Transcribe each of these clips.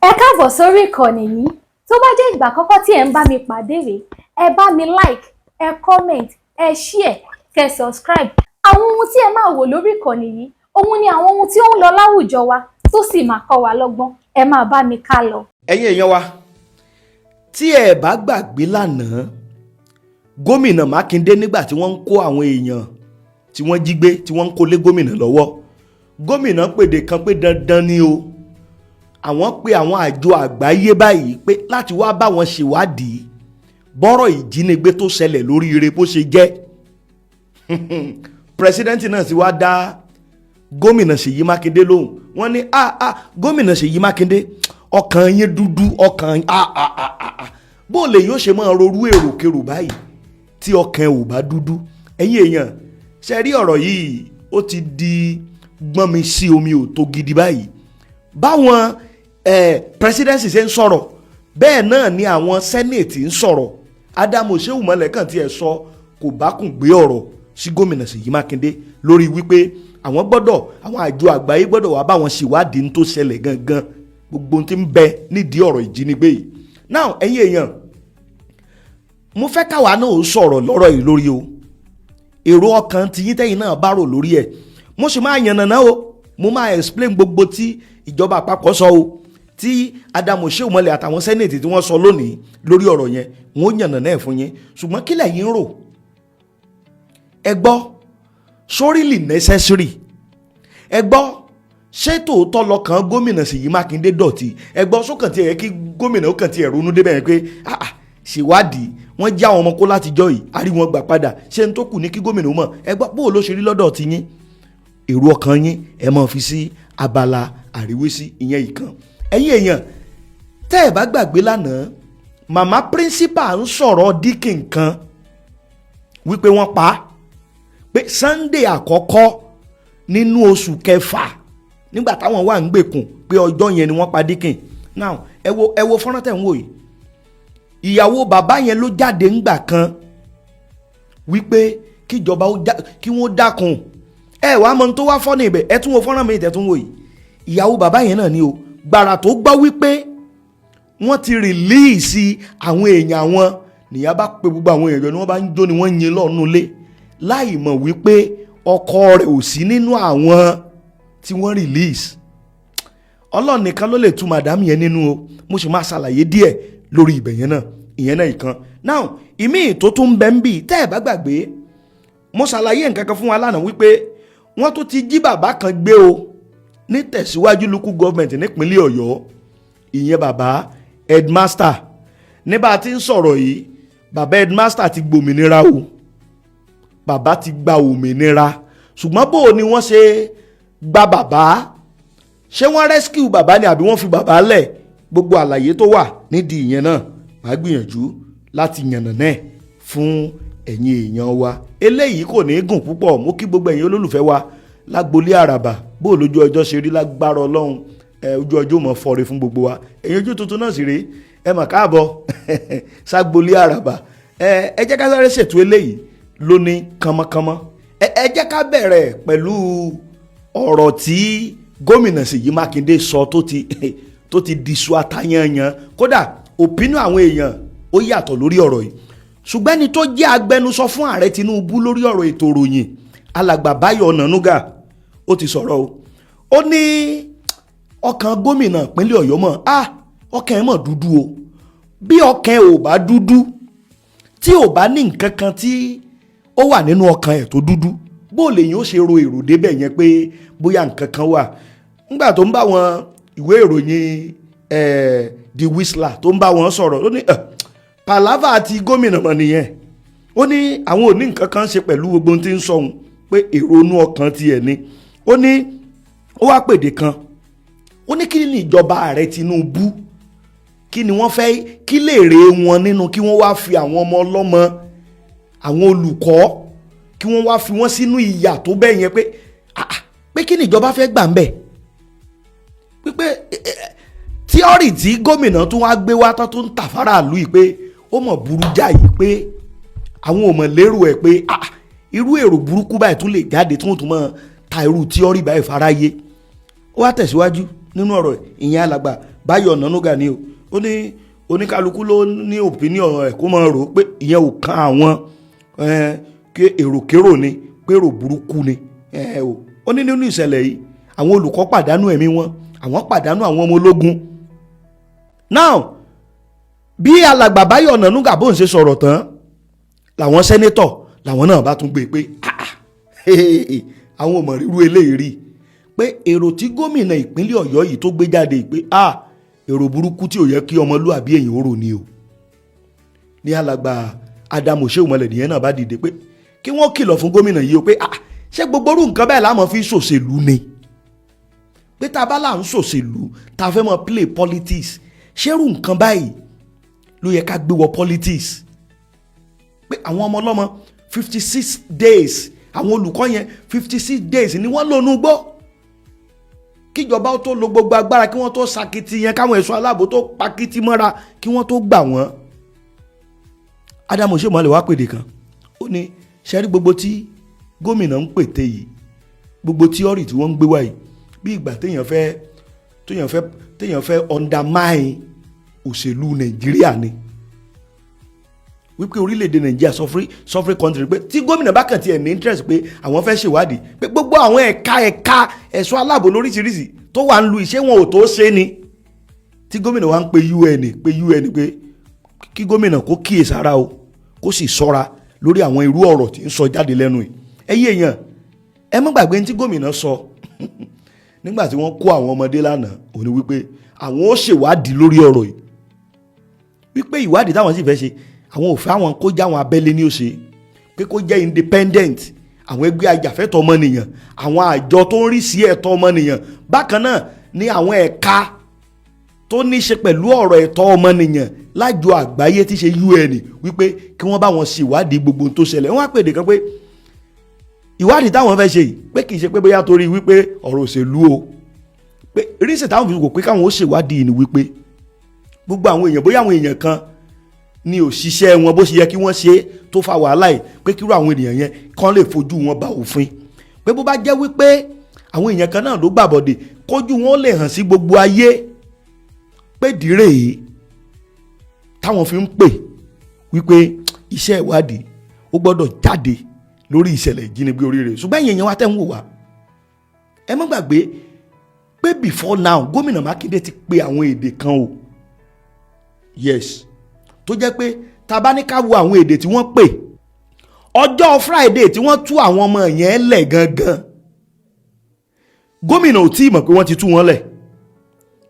Ẹ káàbọ̀ sórí ìkànnì yìí. Tó bá jẹ́ ìgbà àkọ́kọ́ tí ẹ ń bá mi pàdé rèé, ẹ bá mi like, ẹ comment, ẹ share, kẹ́ subscribe. Àwọn ohun tí ẹ máa wò lórí ìkànnì yìí, òun ni àwọn ohun tí ó ń lọ láwùjọ wa tó sì máa kọ́ wa lọ́gbọ́n. Ẹ máa bá mi ká lọ. Ẹ̀yin èèyàn wa, tí ẹ bá gbàgbé lánàá, gómìnà Mákindé nígbà tí wọ́n ń kó àwọn èèyàn tí wọ́n jí gbé tí wọ́n ń kó lé gómìnà lọ́wọ́, gómìnà pèdè kan pé dandan ni o, àwọn pé àwọn àjọ àgbáyé báyìí pé láti wá bá wọn ṣèwádìí bọ́rọ̀ ìjínigbé tó ṣẹlẹ̀ lórí ire bó ṣe jẹ́. Pírẹsidẹ́ǹtì náà sì wá dá gómìnà Ṣèyí Mákindé lóhùn. Wọ́n ní gómìnà Ṣèyí Mákindé, ọkàn yín dúdú, ọkàn bó lè yóò ṣe máa rorú èròkèrò báyìí tí ọkàn ò bá dúdú. Ẹ̀yin èèyàn, ṣe rí ọ̀rọ̀ yìí ó ti di gbọ́n mi sí omi ò tó gidi báyìí. Báwọn presidency ṣe ń sọ̀rọ̀ bẹ́ẹ̀ náà ni àwọn senate ń sọ̀rọ̀. Ádámù Ṣéwùmọ́lẹ̀ kàn tí ẹ sọ kò bá kùn gbé ọ̀rọ̀ sí gómìnà Ṣèyí Mákindé lórí wípé àwọn àjọ àgbáyé gbọ́dọ̀ wá bá wọn ṣèwádìí ní tó ṣẹlẹ̀ gangan, gbogbo ohun tí ń bẹ nídìí ọ̀rọ̀ ìjínigbé yìí. Now ẹ̀yin èèyàn, mo fẹ́ káwa náà ó sọ̀rọ̀ lọ́rọ̀ yìí lórí o. Èrò ọkàn tiyín tẹ́yin náà bá rò lórí ẹ̀, mo sì máa yànnàná o, mo máa explain gbogbo tí ìjọba àpapọ̀ sọ o, tí Ádámù Ṣéwùmọ́lẹ̀ àtàwọn sẹ́nẹ̀tì tí wọ́n sọ lónìí lórí ọ̀rọ̀ yẹn, wọ́n yànnàná ẹ̀ fún yín. Ṣùgbọ́n kí lẹ̀yin rò? Ẹ gbọ́, sórílì necessary? Ẹ gbọ́, ṣé tòótọ́ lọ́kàn gómìnà Ṣèyí Mákindé dọ̀tí? Ẹ gbọ́, sókàn tí ẹ kí gómìnà ó kàn tí ẹ ronú débẹ̀ yẹn pé ṣèwádìí wọ́n já àwọn ọmọ kó látijọ́ yìí, àrí wọn gbà padà, ṣé n tó kù ní kí gómìnà ó mọ̀? Ẹ gbọ́, bó ló ṣe rí lọ́dọ̀ ti yín? Èrò ọkàn yín ẹ máa fi sí abala àríwísí ìyẹn ìkan. Ẹ̀yin èèyàn, tẹ́ ẹ bá gbàgbé lánàá, màmá principal ń sọ̀rọ̀ díkìn kan wípé wọ́n pa á, pé Sunday àkọ́kọ́ nínú oṣù kẹfà nígbà táwọn wà ń gbèkùn pé ọjọ́ yẹn ni wọ́n pa díkìn. Now ẹ wo fọ́nrán tẹ̀ ń wò yìí, ìyàwó bàbá yẹn ló jáde ńgbà kan wípé kíjọba kí wọ́n dákun. Ẹ wàá mọ tó wá fọ́nà ibẹ̀, ẹ tún wo fọ́nrán mi tẹ̀tún wò yìí, ìyàwó bàbá yẹn náà ni o, gbàrà tó gbọ́ wípé wọ́n ti rìlíìsì àwọn èèyàn wọn nìyá bá pe gbogbo àwọn èèyàn ni wọ́n bá ń jó ni wọ́n ń yin lọ́ọ̀nù lé, láì mọ̀ wípé ọkọ rẹ̀ ò sí nínú àwọn tí wọ́n rìlíìsì. Ọlọ́run nìkan ló lè tú màdámù yẹn nínú o, mo sì máa ṣàlàyé díẹ̀ lórí ibẹ̀ yẹn náà, ìyẹn náà ìkan. Now ìmí tó tún bẹ́ ń bì, tẹ́ ẹ̀ bá gbàgbé, mo ṣàlàyé nǹkan kan fún wa lánàá wípé wọ́n tún ti jí bàbá kan gbé o ní Tẹ̀síwájú local government nípínlẹ̀ Ọ̀yọ́, ìyẹn bàbá headmaster. Ní bá a ti ń sọ̀rọ̀ yìí, bàbá headmaster ti gbòmìnira o, bàbá ti gba òmìnira. Ṣùgbọ́n bó ni wọ́n ṣe gba bàbá? Ṣé wọ́n rescue bàbá ni àbí wọ́n fi bàbá lẹ̀? Gbogbo àlàyé tó wà nídìí ìyẹn náà màá gbìyànjú láti yànnàná ẹ̀ fún ẹ̀yin èèyàn wa. Eléyìí kò ní gùn púpọ̀, mo kí gbogbo ẹ̀yin olólùfẹ́ wa lágbolé àràbà, bó lójú ọjọ́ ṣe rí lágbára Ọlọ́run, ojú ọjọ́ mọ̀ fọ́re fún gbogbo wa. Ẹ̀yin ojú tuntun náà sì rí, ẹ mà káàbọ̀ ságbolé àràbà. Ẹ jẹ́ ká sáré ṣètò eléyìí lóní kánmọ́kánmọ́. Ẹ jẹ́ ká bẹ̀rẹ̀ pẹ̀lú ọ̀rọ̀ tí gómìnà Ṣèyí Mákindé sọ tó ti diṣu atayanyan. Kódà opinion àwọn èèyàn ó yàtọ̀ lórí ọ̀rọ̀ yìí. Ṣùgbọ́n ẹni tó jẹ́ agbẹnusọ fún ààrẹ Tinubu lórí ọ̀rọ̀ ètò ìròyìn, alàgbà Báyìí Ọ̀nànúgà, ó ti sọ̀rọ̀ o. Ó ní ọkàn gómìnà ìpínlẹ̀ Ọ̀yọ́ mọ̀, ọkàn ẹ̀ mọ̀ dúdú o. Bí ọkàn ẹ̀ ò bá dúdú, tí ò bá ní nǹkan kan tí ó wà nínú ọkàn ẹ̀ tó dúdú, bó lè yín ó ṣe ro èrò débẹ̀ yẹn pé bóyá nǹkan kan wà. Nígbà tó ń bá wọn ìwé ìròyìn The Whistler tó ń bá wọn sọ̀rọ̀, ó ní pàlávà àti gómìnà mọ̀ nìyẹn. Ó ní àwọn ò ní nǹkan kan ṣe pẹ̀lú gbogbo ohun tí ń sọ òun, pé èrò inú ọkàn tiẹ̀ ni. Ó ní ó wá pèdè kan, ó ní kí ni ìjọba ààrẹ Tinubu, kí ni wọ́n fẹ́, kí lè rè wọn nínú kí wọ́n wá fi àwọn ọmọ ọlọ́mọ, àwọn olùkọ́, kí wọ́n wá fi wọ́n sínú ìyà tó bẹ́ẹ̀ yẹn, pé kí ni ìjọba fẹ́ gbà ń bẹ̀. Pípé tíọ́rì tí gómìnà tún wá gbé wá tó ń tà fáráàlú yìí pé ó mọ̀ burú jáì, pé àwọn ò mọ̀ lérò ẹ̀ pé irú èrò burúkú báyìí tún lè jáde tí wọ́n tún mọ̀ ta irú tíọ́rì báyìí fáráyé. Ó wá tẹ̀síwájú nínú ọ̀rọ̀ ìyẹn alàgbà Báyìí Ọ̀nànúgà ni o, ó ní oníkálukú ló ní opinion ẹ̀ kó máa rò pé ìyẹn ò kan àwọn kí èròkérò ni pé èrò burúkú ni ó ní nínú ìṣẹ̀lẹ̀ yìí àwọn olùkọ́ pàdánù ẹ̀mí wọn, àwọn pàdánù àwọn ọmọ ológun. Now bí alàgbà Báyìí Ọ̀nànúgà bó ń ṣe sọ̀rọ̀ tán làwọn sẹ́nétọ̀ làwọn náà bá tún gbé pé àwọn ò mọ̀ rírú eléyìí rí pé èrò tí gómìnà ìpínlẹ̀ Ọ̀yọ́ yìí tó gbé jáde pé èrò burúkú tí ò yẹ kí ọmọlúàbí èèyàn ó rò ní o. Ní alàgbà Ádámù Ṣéwùmọlẹ̀ nìyẹn náà bá dìde pé kí wọ́n kìlọ̀ fún gómìnà yìí o pé ṣé gbogbo orú nǹkan bẹ́ẹ̀ láàmú fi ṣòṣèlú ni, pé tá a bá là ń ṣòṣèlú tá a fẹ́ mọ play politics ṣérú nǹkan báyìí ló yẹ ká gbé wọ politics. Pé àwọn ọmọ ọlọ́mọ 56 days àwọn olùkọ́ yẹn 56 days ni wọ́n lò nú gbọ́ kíjọba ó tó lo gbogbo agbára kí wọ́n tó sakiti yẹn káwọn ẹ̀ṣọ́ aláàbò tó pakiti mọ́ra kí wọ́n tó gbà wọ́n. Ádámù Ṣéwùmọlẹ̀ wá pèdè kan ó ní ṣẹ́rí gbogbo tí gómìnà ń pète yìí gbogbo tíọ́rì tí wọ́n ń gbé wá yìí bí ìgbà téèyàn fẹ́ undermine òṣèlú Nàìjíríà ni, wípé orílẹ̀-èdè Nàìjíríà sovereign country pé tí gómìnà bá kàn tiẹ̀ ní interest pé àwọn fẹ́ ṣèwádìí pé gbogbo àwọn ẹ̀ka ẹ̀ṣọ́ aláàbò lóríṣiríṣi tó wà ń lu iṣẹ́ wọn ò tó ṣe ni, tí gómìnà wa ń pe UN pé kí gómìnà kó kíyèsára o kó sì ṣọ́ra lórí àwọn irú ọ̀rọ̀ tí ń sọ jáde lẹ́nu yìí. Ẹ̀yin èèyàn ẹ má gbàgbé ní tí gómìnà sọ nígbà tí wọ́n kó àwọn ọmọdé lánàá òní wípé àwọn ó ṣèwádìí lórí ọ̀rọ̀ yìí, wípé ìwádìí táwọn sì fẹ́ ṣe àwọn ò fẹ́ àwọn kó jẹ́ àwọn abẹ́lé ní ó ṣe, pé kó jẹ́ independent àwọn ẹgbẹ́ ajàfẹ́tọ̀ ọmọnìyàn, àwọn àjọ tó ń rí sí ẹ̀tọ́ ọmọnìyàn, bákan náà ní àwọn ẹ̀ka tó ní ṣe pẹ̀lú ọ̀rọ̀ ẹ̀tọ́ ọmọnìyàn lájọ àgbáyé tí ṣe UN wípé kí wọ́n bá wọn ṣe ìwádìí gbogbo tó ṣẹlẹ̀. Wọ́n á pèdè kan pé ìwádìí táwọn fẹ́ ṣe yìí pé kì í ṣe pé bóyá torí wípé ọ̀rọ̀ òṣèlú o, pé ríṣẹ̀ táwọn fi wò pé káwọn ó ṣèwádìí ni wípé gbogbo àwọn èèyàn bóyá àwọn èèyàn kan ní òṣìṣẹ́ wọn bó ṣe yẹ kí wọ́n ṣe tó fa wàhálà yìí pé kírú àwọn ènìyàn yẹn kán lè fojú wọn bá òfin, pé bó bá jẹ́ wípé àwọn èèyàn kan náà ló gbàbọ̀dè kójú wọn lè hàn sí gbogbo ayé pé dìrè yìí táwọn fi ń pè wípé iṣẹ́ ìwádìí ó gbọ́dọ̀ jáde lórí ìṣẹ̀lẹ̀ ìjínigbé oríire. Ṣùgbọ́n ẹ̀yin èèyàn wa tẹ́ ń wò wá ẹ má gbàgbé pé before now gómìnà Mákindé ti pe àwọn èdè kan o, yes, tó jẹ́ pé tá bá ní ká wo àwọn èdè tí wọ́n pè ọjọ́ Friday tí wọ́n tú àwọn ọmọ yẹn lẹ̀ gangan gómìnà ò tí ì mọ̀ pé wọ́n ti tú wọn lẹ̀,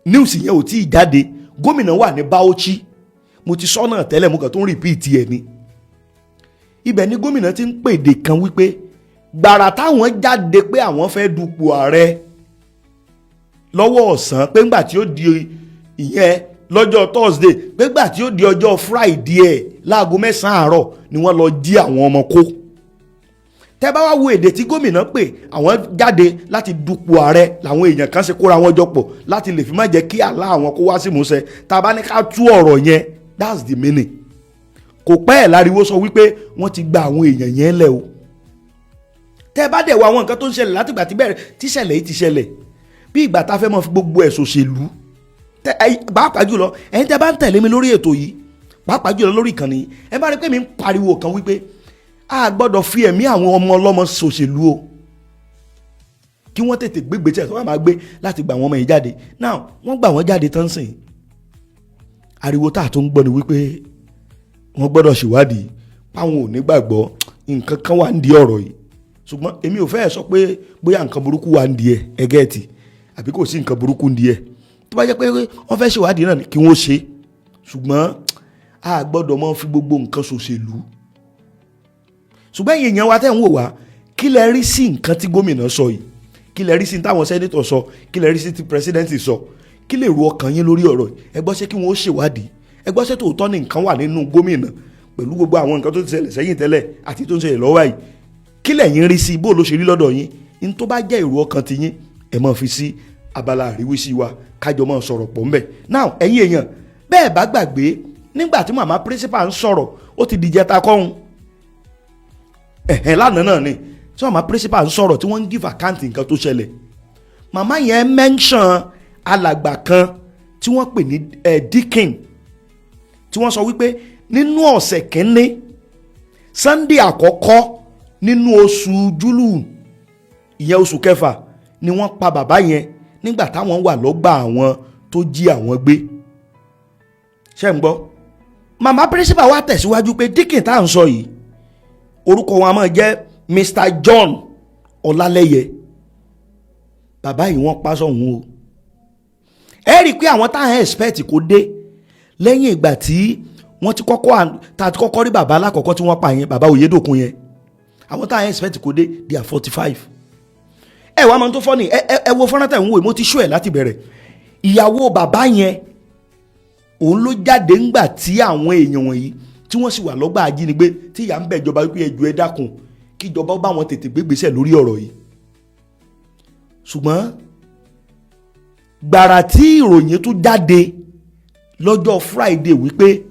news yẹn ò tí ì jáde, gómìnà wà ní Bauchi, mo ti sọ náà tẹ́lẹ̀ mo kàn tó ń repeat ẹ̀ ni. Ibẹ̀ ni gómìnà ti ń pèdè kan wípé gbàrà táwọn jáde pé àwọn fẹ́ dupò ààrẹ lọ́wọ́ ọ̀sán pé ńgbà tí ó di ìyẹn lọ́jọ́ Thursday pé ńgbà tí ó di ọjọ́ Friday ẹ̀ láago 9 àárọ̀ ni wọ́n lọ jí àwọn ọmọ kó. Tẹ́ bá wá wo èdè tí gómìnà pè àwọn jáde láti dupò ààrẹ làwọn èèyàn kan ṣe kóra wọn jọ pọ̀ láti lè fi má jẹ́ kí àlá àwọn kó wá sí ìmúṣẹ. Tá bá ní ká tú ọ̀rọ̀ yẹn that's the meaning. Kò pẹ́ ẹ̀ láriwo sọ wípé wọ́n ti gba àwọn èèyàn yẹn lẹ̀ o. Tẹ́ bá dẹ̀ wo àwọn nǹkan tó ń ṣẹlẹ̀ látìgbà tí bẹ̀rẹ̀ tíṣẹ̀lẹ̀ yìí ti ṣẹlẹ̀ bí ìgbà tá fẹ́ mọ́ fi gbogbo ẹ̀ ṣòṣèlú. Pàápàá jùlọ ẹ̀yin tẹ́ bá ń tẹ̀lé mi lórí ètò yìí pàápàá jùlọ lórí ìkànnì yìí ẹ bá rí pé mi ń pariwo kan wípé a gbọ́dọ̀ fi ẹ̀mí àwọn ọmọ ọlọ́mọ ṣòṣèlú o, kí wọ́n tètè gbégbé tí ẹ̀ tó wà máa gbé láti gbà wọ́n ọmọ yìí jáde. Now wọ́n gbà wọ́n jáde tán sìn ariwo tá a tó ń gbọ́ ni wípé wọ́n gbọ́dọ̀ ṣèwádìí páwọn ò ní gbàgbọ́ nǹkan kan wà ń di ọ̀rọ̀ yìí. Ṣùgbọ́n èmi ò fẹ́ sọ pé bóyá nǹkan burúkú wà ń di ẹ̀ ẹgẹ́ẹ̀tì àbí kò sí nǹkan burúkú ń di ẹ̀, tó bá jẹ́ pé wọ́n fẹ́ ṣèwádìí náà kí wọ́n ṣe, ṣùgbọ́n a gbọ́dọ̀ máa fi gbogbo nǹkan ṣòṣèlú. Ṣùgbọ́n èèyàn wa tẹ́ ń wò wá kí lẹ rí sí nǹkan tí gómìnà sọ yìí, kí lẹ rí sí táwọn sẹ́nétọ̀ sọ, kí lẹ rí sí tí pírẹsidẹ́ǹtì sọ, kí lè ru ọkàn yín lórí ọ̀rọ̀ yìí. Ẹ gbọ́ ṣé kí wọ́n ó ṣèwádìí, ẹ gbọ́ ṣé tòótọ́ ní nǹkan wà nínú gómìnà pẹ̀lú gbogbo àwọn nǹkan tó ti ṣẹlẹ̀ sẹ́yìn tẹ́lẹ̀ àti tó ń ṣẹlẹ̀ lọ́wọ́ yìí, kí lẹ̀yin rí sí bó ló ṣe rí lọ́dọ̀ yín. In tó bá jẹ́ èrò ọkàn ti yín ẹ máa fi sí abala àríwísí wa kájọ máa sọ̀rọ̀ pọ̀ ńbẹ̀. Now ẹ̀yin èèyàn bẹ́ẹ̀ bá gbàgbé nígbà tí màmá principal ń sọ̀rọ̀ ó ti dìjẹta kọ́hún lánàá náà ni tí màmá principal ń sọ̀rọ̀ tí wọ́n ń give account nǹkan tó ṣẹlẹ̀. Màmá yẹn mention alàgbà kan tí wọ́n pè ní Dikin, tí wọ́n sọ wípé nínú ọ̀sẹ̀ kẹ́ni Sunday àkọ́kọ́ nínú oṣù Júlù, ìyẹn oṣù kẹfà, ni wọ́n pa bàbá yẹn nígbà táwọn wà lọ́gbà àwọn tó jí àwọn gbé. ṣé ń gbọ́? màmá principal wa tẹ̀síwájú pé Dikin tá à ń sọ yìí orúkọ wọn a máa jẹ́ Mr. John Ọlálẹ́yẹ. bàbá yìí wọ́n pa sọ́hun o. ẹ rí i pé àwọn táwọn expect kó dé lẹ́yìn ìgbà tí wọ́n ti kọ́kọ́ rí bàbá alákọ̀ọ́kọ́ tí wọ́n pa yẹn, bàbá Oyèdòkun yẹn, àwọn táwọn expect kó dé they are 45. ẹ wá máa tó fọ́ ni ẹ wo fọ́nrán tẹ̀ ń wò mo ti ṣó ẹ̀ láti bẹ̀rẹ̀. ìyàwó bàbá yẹn òun ló jáde ńgbà tí àwọn èèyàn wọ̀nyí tí wọ́n sì wà lọ́gbà ajínigbé tí ìyà ń bẹ̀ ìjọba wípé ẹjọ́ ẹ dákun kí ìjọba bá wọn tètè gbégbèsè lórí ọ̀rọ̀ yìí. ṣùgbọ́n gbàrà tí ìròyìn tún jáde lọ́jọ́ Friday wípé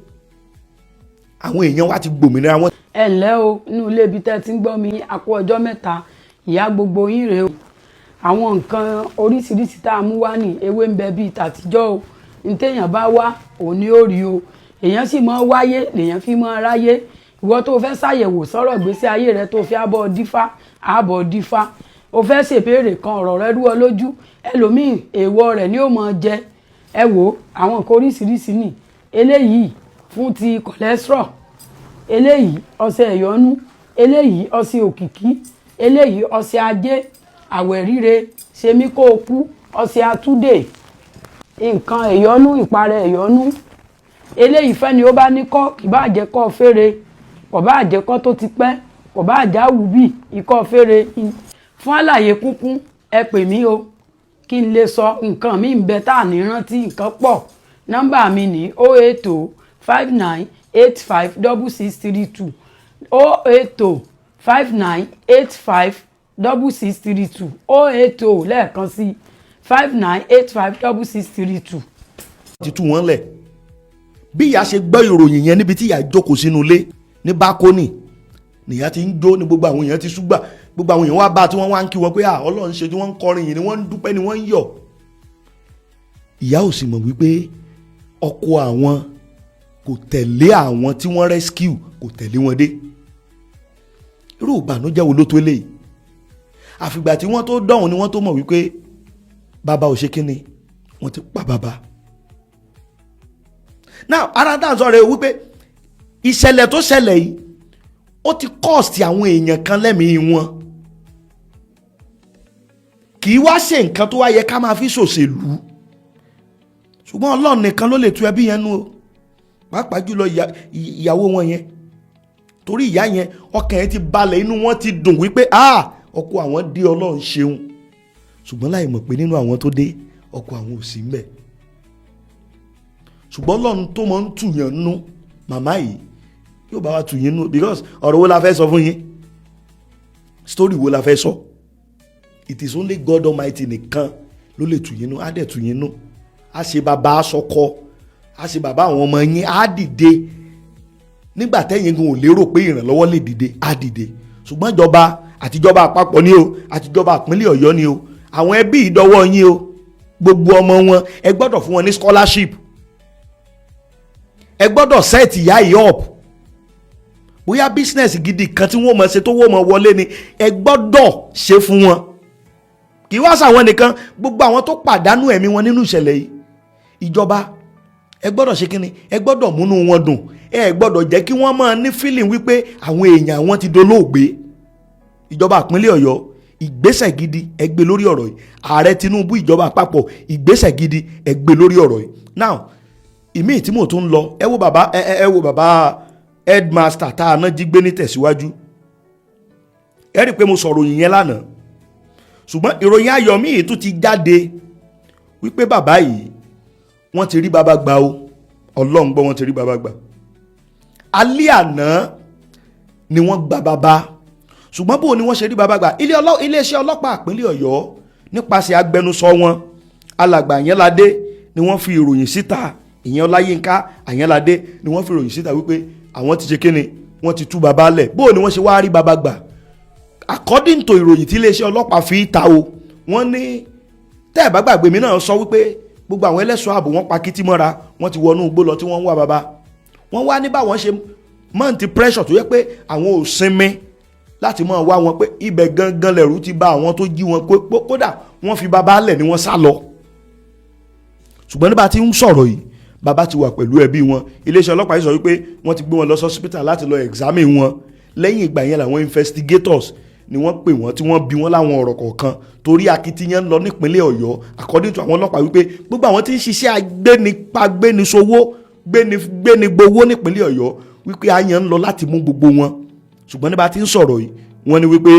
àwọn èèyàn wa ti gbòmìnira wọn. ẹ ǹlẹ́ o, inú ilé ibi tẹ́ ti ń gbọ́ mi àkó ọjọ́ mẹ́ta, ìyá gbogbo yín rèé o. àwọn nǹkan oríṣiríṣi tá a mú wá ní ewé ń bẹ bíi tàtijọ́ o, ní téèyàn bá wá òun ni ó rí o, èèyàn sì mọ́ wáyé lèèyàn fi mọ́ ráyé. ìwọ tó fẹ́ ṣàyẹ̀wò sọ̀rọ̀ ìgbésí ayé rẹ tó fi àbọ̀ dífá o fẹ́ ṣèbéèrè kan ọ̀rọ̀ rẹ rú ọ lójú, ẹlòmíì èèwọ̀ rẹ̀ ni ó mọ̀ jẹ. ẹ wo àwọn nǹkan oríṣiríṣi ní eléyìí fún ti cholesterol, eléyìí ọṣẹ ẹ̀yọ́nú, eléyìí ọṣẹ òkìkí, eléyìí ọṣẹ ajé, àwẹ̀ ríre, ṣemí kó o kú, ọṣẹ àtúndè, nǹkan ẹ̀yọ́nú, ìparẹ́ ẹ̀yọ́nú. eléyìí fẹ́ni ó bá ní kọ́, kì bá jẹ́ kọ́ fèrè, kò bá jẹ́ kọ́ tó ti pẹ́, kò bá já wù bí ikọ́ fèrè. fún àlàyé kúnkún ẹ pè mí o kí n lè sọ nǹkan mi ń bẹ tá à ní rántí nǹkan pọ̀. nọ́mbà mi ní 08059856632 08059856632 080 lẹ́ẹ̀kan sí 59856632. ti tú wọn lẹ̀ bí ìyá ṣe gbọ́ ìròyìn yẹn níbi tí ìyá jókòó sínú ilé ní bákónì nìyá ti ń jó ní gbogbo àwọn èèyàn ti ṣúgbà, gbogbo àwọn èèyàn wá bá tí wọ́n wá ń kí wọn pé Ọlọ́run ṣe tí wọ́n ń kọrin yìí ni wọ́n ń dúpẹ́ ni wọ́n ń yọ̀. ìyá ò sì mọ̀ wípé ọkọ àwọn kò tẹ̀lé àwọn tí wọ́n rescue, kò tẹ̀lé wọn dé. irú ìbànújẹ́ wo ló tó eléyìí? àfìgbà tí wọ́n tó dọ̀hún ni wọ́n tó mọ̀ wípé bàbá ò ṣe kíni, wọ́n ti pa bàbá. now ara dáhùn sọ rẹ̀ wípé ìṣẹ̀lẹ̀ tó ṣẹlẹ̀ yìí ó ti cost àwọn èèyàn kan lẹ́mìí wọn. kì í wá ṣe nǹkan tó wá yẹ ká máa fi ṣòṣèlú, ṣùgbọ́n Ọlọ́run nìkan ló lè tú ẹbí yẹn nú o, pàápàá jùlọ ìyàwó wọn yẹn. torí ìyá yẹn ọkàn yẹn ti balẹ̀, inú wọn ti dùn wípé ọkọ àwọn dé, Ọlọ́run ṣeun. ṣùgbọ́n láì mọ̀ pé nínú àwọn tó dé ọkọ àwọn ò sí ń bẹ̀. ṣùgbọ́n Ọlọ́run tó máa ń tùyàn nú, màmá yìí yóò bá wa tùyìn nú, because ọ̀rọ̀ wo la fẹ́ sọ fún yín, story wo la fẹ́ sọ. it is only God Almighty nìkan ló lè tùyìn nú, á dẹ̀ tùyìn nú, á ṣe bàbá aṣọkọ, á ṣe bàbá àwọn ọmọ yín, á dìde nígbà tẹ́yìn gan ò lérò pé ìrànlọ́wọ́ lè dìde, á dìde. ṣùgbọ́n ìjọba àtijọba àpapọ̀ ni o, àtijọba ìpínlẹ̀ Ọ̀yọ́ ni o, àwọn ẹbí ìdọ́wọ́ yín o, gbogbo ọmọ wọn ẹ gbọ́dọ̀ fún wọn ní scholarship, ẹ gbọ́dọ̀ set ìyá yìí up. bóyá business gidi kan tí wọ́n mọ̀ ṣe tó wọ́n mọ̀ wọlé ni ẹ gbọ́dọ̀ ṣe fún wọn. kì í wá sàwọn nìkan, gbogbo àwọn tó pàdánù ẹ̀mí wọn nínú ìṣẹ̀lẹ̀ yìí, ìjọba ẹ gbọ́dọ̀ ṣe kíni, ẹ gbọ́dọ̀ múnú wọn dùn, ẹ gbọ́dọ̀ jẹ́ kí wọ́n máa ní feeling wípé àwọn èèyàn wọn ti dolóògbé. ìjọba ìpínlẹ̀ Ọ̀yọ́ ìgbésẹ̀ gidi ẹ gbé lórí ọ̀rọ̀ yìí, ààrẹ Tinubu, ìjọba àpapọ̀ ìgbésẹ̀ gidi ẹ gbé lórí ọ̀rọ̀ yìí. now ìmíì tí mò tún ń lọ, ẹ wo bàbá headmaster tá a ná jí gbé ní Tẹ̀síwájú. ẹ rí i pé mo sọ̀rọ̀ yìí yẹn lánàá, ṣùgbọ́n ìròyìn ayọ̀ míì tún ti jáde wípé bàbá yìí wọ́n ti rí bàbá gbà o, Ọlọ́run gbọ́, wọ́n ti rí bàbá gbà. alẹ́ àná ni wọ́n gba bàbá, ṣùgbọ́n bó ni wọ́n ṣe rí bàbá gbà? iléeṣẹ́ ọlọ́pàá ìpínlẹ̀ Ọ̀yọ́ nípasẹ̀ agbẹnusọ wọn alàgbà Àyẹ́nládé ni wọ́n fi ìròyìn síta, ìyẹn Ọláyínká Àyẹ́nládé ni wọ́n fi ìròyìn síta wípé àwọn ti ṣe kíni, wọ́n ti tú bàbá lẹ̀. bó ni wọ́n ṣe wá rí bàbá gbà? according to ìròyìn tí iléeṣẹ́ ọlọ́pàá fi ta o, wọ́n ní tẹ́ ẹ̀ bá gbàgbé mi náà sọ wípé gbogbo àwọn ẹlẹ́ṣọ́ ààbò wọ́n pa kítí mọ́ra, wọ́n ti wọnú igbó lọ tí wọ́n ń wá bàbá. Wọ́n wá ní báwọn ṣe mọ́ǹtì pressure tó yẹ pé àwọn ò sinmi láti máa wá wọn pé ibẹ̀ gangan lẹ̀rú ti bá àwọn tó jí wọn kódà wọ́n fi bàbá lẹ̀ ni wọ́n sá lọ. Ṣùgbọ́n nígbà tí ń sọ̀rọ̀ yìí bàbá ti wà pẹ̀lú ẹbí wọn. Iléeṣẹ́ ọlọ́pàá yìí sọ wípé wọ́n ti gbé wọn lọ sí hospital láti lọ examine wọn. Lẹ́yìn ìgbà yẹn làwọn investigators ni wọ́n pè wọ́n tí wọ́n bi wọ́n láwọn ọ̀rọ̀ kọ̀ọ̀kan torí akitiyan ń lọ nípínlẹ̀ Ọ̀yọ́ according to àwọn ọlọ́pàá wípé gbogbo àwọn tí ń ṣiṣẹ́ agbénipa gbéniṣòwò gbénigbowó nípínlẹ̀ Ọ̀yọ́ wípé àyàn ń lọ láti mú gbogbo wọn. Ṣùgbọ́n nígbà tí ń sọ̀rọ̀ yìí wọ́n ní wípé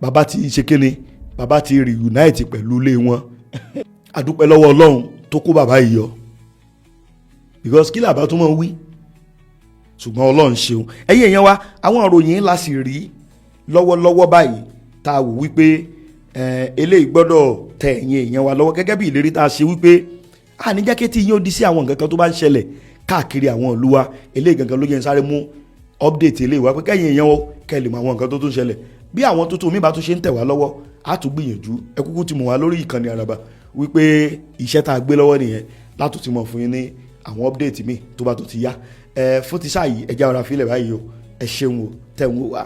bàbá ti ṣe kíni, bàbá ti reunite pẹ̀lú ilé wọn. Àdúpẹ́ lọ́wọ́ Ọlọ́run tó kó bàbá yìí yọ because kí làbá tó máa wí, ṣùgbọ́n Ọlọ́run ṣeun. Ẹ̀yin èèyàn wa, àwọn ìròyìn la sì rí lọ́wọ́lọ́wọ́ báyìí tá a wò wípé eléyìí gbọ́dọ̀ tẹ ẹ̀yin èèyàn wa lọ́wọ́ gẹ́gẹ́ bí ìlérí tá a ṣe wípé àníjákẹ́ tí yín ó di sí àwọn nǹkan kan tó bá ń ṣẹlẹ̀ káàkiri àwọn ìlú wa. Eléyìí gangan ló yẹ ń sáré mú update eléyìí wá pé kẹ́yìn èèyàn wọ kẹ́ lè mọ àwọn nǹkan tó tún ṣẹlẹ̀. Bí àwọn tuntun mi bá tún ṣe ń tẹ̀ wá lọ́wọ́ á tún gbìyànjú. Ẹ kúkú ti mọ̀ wá lórí ìkànnì Àràbà wípé iṣẹ́ tá a gbé lọ́wọ́ nìyẹn látò ti mọ̀ fún yín ní àwọn update mi tó bá tó ti yá. Fún ti sáà yìí ẹ já ọ̀rá fílẹ̀ báyìí o. Ẹ ṣeun o tẹ̀ ń wò wá.